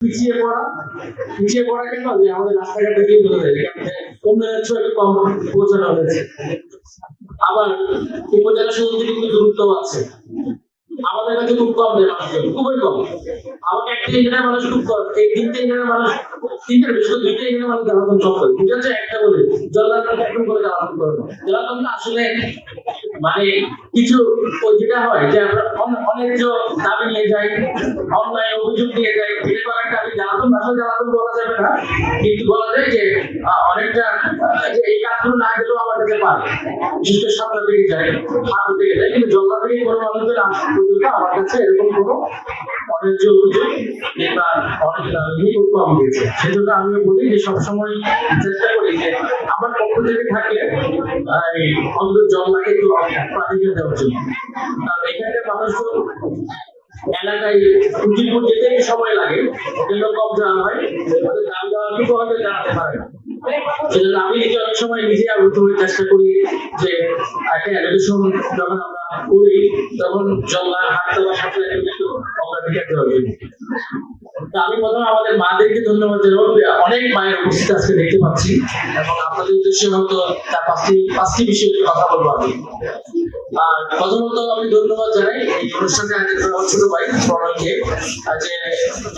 পিছিয়ে পড়া কেন যে আমাদের রাস্তাঘাট দেখে বোঝা যায় উন্নয়নের ছোঁয়া একটু কম পৌঁছানো হয়েছে। আবার উপজেলা সমিতির কিন্তু দূরত্ব আছে, আমাদের কাছে খুব কম দেয় মানুষজন, খুবই কম। আমাকে একটা ইঞ্জিনিয়ার মানুষ খুব কম, এই তিনটে ইঞ্জিনিয়ার মানুষ, তিনটার বেশি দুইটা ইঞ্জিনিয়ার মানুষ জ্বালাতন সব করে, ঠিক আছে? একটা বলে জলদান একদম করে জ্বালাতন করে না। জ্বালাতনটা আসলে মানে কিছু ওই যেটা হয় যে আমরা অনেক দাবি নিয়ে যাই, অনলাইন অভিযোগ নিয়ে যাই, এটা করাটা আমি জ্বালাতন ভাষা জ্বালাতন বলা যাবে না, কিন্তু বলা যায় যে অনেকটা যে এই কাজগুলো না গেলেও আমার কাছে পারে, বিশেষ করে সাতটা পেয়ে যায়, হাতে পেয়ে যায়, কিন্তু জল্লা থেকে কোনো মানুষের আসা পর্যন্ত আমার কাছে এরকম কোনো অনেক অভিযোগ কিংবা অনেক দাবি খুব কম দিয়েছে। সেজন্য আমিও বলি যে সবসময় চেষ্টা করি যে আমার পক্ষ থেকে থাকলে অন্তত জল্লাকে একটু প্রাধান্য দেওয়ার জন্য। কারণ এখানকার মানুষজন এলাকায় উজিরপুর যেতে একটু সময় লাগে, ওগুলো কম জানা হয়, ওদের দাম দেওয়াটুকু হয়তো জানাতে পারে না। সেজন্য আমি নিজে অনেক সময় নিজে আগ্রহ হয়ে চেষ্টা করি যে একটা অ্যালোকেশন যখন আমরা করি তখন জল্লা হাঁটতে বা সাথে একটু অগ্রাধিকার দেওয়ার জন্য। আমি প্রথমে আমাদের মাদেরকে ধন্যবাদ জানাবো, অনেক মায়ের উপস্থিত আজকে দেখতে পাচ্ছি, এবং আপনাদের উদ্দেশ্যে হয়তো তার পাঁচটি বিষয়ে কথা বলবো আমি। আর প্রথমত আমি ধন্যবাদ জানাই এই অনুষ্ঠানে আয়োজন করা ছোট ভাই প্রণয়কে, যে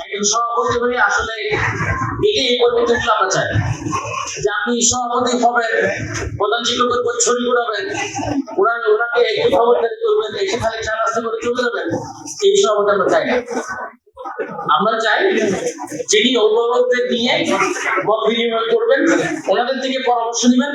একজন সভাপতি হয়ে আসলে এই পরিবর্তনগুলো আমরা চাই যে আপনি সভাপতি হবেন, প্রধান শিক্ষকের বই ছড়ি ঘুরাবেন, ওনাকে একটু খবরদারি করবেন, এসে খালি চা নাস্তা করে চলে যাবেন, এই সভাপতি আমরা চাই না। আমরা চাই যিনি অভিভাবকদের নিয়ে মত বিনিময় করবেন, ওনাদের থেকে পরামর্শ নেবেন।